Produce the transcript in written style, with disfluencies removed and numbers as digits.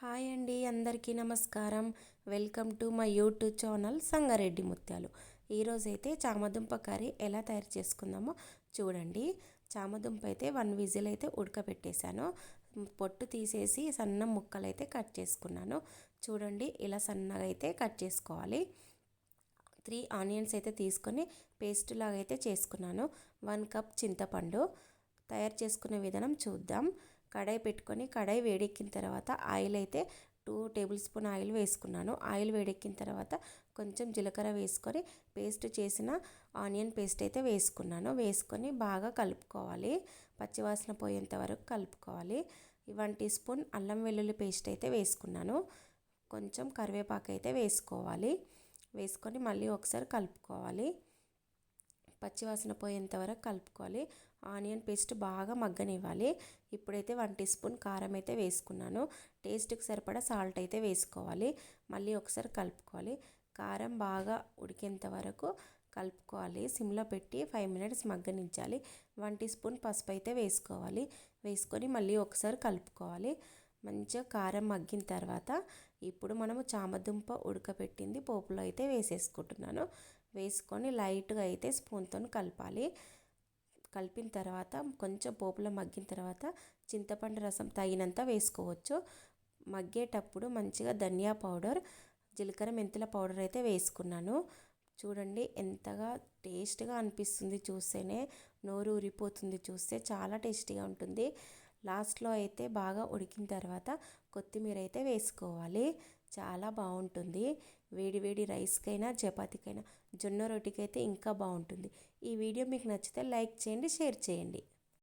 Hi అండి, అందరికీ నమస్కారం. Welcome to my YouTube channel Sangareddy ముత్యాలు. ఈరోజైతే చామదుంప కర్రీ ఎలా తయారు చేసుకుందామో చూడండి. చామదుంప అయితే 1 విజిల్ అయితే ఉడకబెట్టేశాను. పొట్టు తీసేసి సన్న ముక్కలు అయితే కట్ చేసుకున్నాను. చూడండి, ఇలా సన్నగా అయితే కట్ చేసుకోవాలి. 3 ఆనియన్స్ అయితే తీసుకొని పేస్ట్ లాగా అయితే చేసుకున్నాను. 1 కప్ చింతపండు. తయారు చేసుకునే విధానం చూద్దాం. కడాయి పెట్టుకొని కడాయి వేడెక్కిన తర్వాత ఆయిల్ అయితే 2 టేబుల్ స్పూన్ ఆయిల్ వేసుకున్నాను. ఆయిల్ వేడెక్కిన తర్వాత కొంచెం జీలకర్ర వేసుకొని పేస్ట్ చేసిన ఆనియన్ పేస్ట్ అయితే వేసుకున్నాను. వేసుకొని బాగా కలుపుకోవాలి. పచ్చివాసన పోయేంత వరకు కలుపుకోవాలి. 1 టీ స్పూన్ అల్లం వెల్లుల్లి పేస్ట్ అయితే వేసుకున్నాను. కొంచెం కరివేపాకు అయితే వేసుకోవాలి. వేసుకొని మళ్ళీ ఒకసారి కలుపుకోవాలి. పచ్చివాసన పోయేంత వరకు కలుపుకోవాలి. ఆనియన్ పేస్ట్ బాగా మగ్గనివ్వాలి. ఇప్పుడైతే 1 టీ స్పూన్ కారం అయితే వేసుకున్నాను. టేస్ట్కి సరిపడా సాల్ట్ అయితే వేసుకోవాలి. మళ్ళీ ఒకసారి కలుపుకోవాలి. కారం బాగా ఉడికేంత వరకు కలుపుకోవాలి. సిమ్లో పెట్టి 5 మినిట్స్ మగ్గనించాలి. 1 టీ స్పూన్ పసుపు అయితే వేసుకోవాలి. వేసుకొని మళ్ళీ ఒకసారి కలుపుకోవాలి. మంచిగా కారం మగ్గిన తర్వాత ఇప్పుడు మనము చామదుంప ఉడకబెట్టింది పోపులో అయితే వేసేసుకుంటున్నాను. వేసుకొని లైట్గా అయితే స్పూన్తో కలపాలి. కలిపిన తర్వాత కొంచెం పోపులో మగ్గిన తర్వాత చింతపండు రసం తగినంత వేసుకోవచ్చు. మగ్గేటప్పుడు మంచిగా ధనియా పౌడర్, జీలకర్ర మెంతుల పౌడర్ అయితే వేసుకున్నాను. చూడండి, ఎంతగా టేస్ట్గా అనిపిస్తుంది. చూస్తేనే నోరు ఊరిపోతుంది. చూస్తే చాలా టేస్టీగా ఉంటుంది. లాస్ట్లో అయితే బాగా ఉడికిన తర్వాత కొత్తిమీర అయితే వేసుకోవాలి. చాలా బాగుంటుంది. వేడి వేడి రైస్కైనా చపాతీకైనా జొన్న రొట్టెకైతే ఇంకా బాగుంటుంది. ఈ వీడియో మీకు నచ్చితే లైక్ చేయండి, షేర్ చేయండి.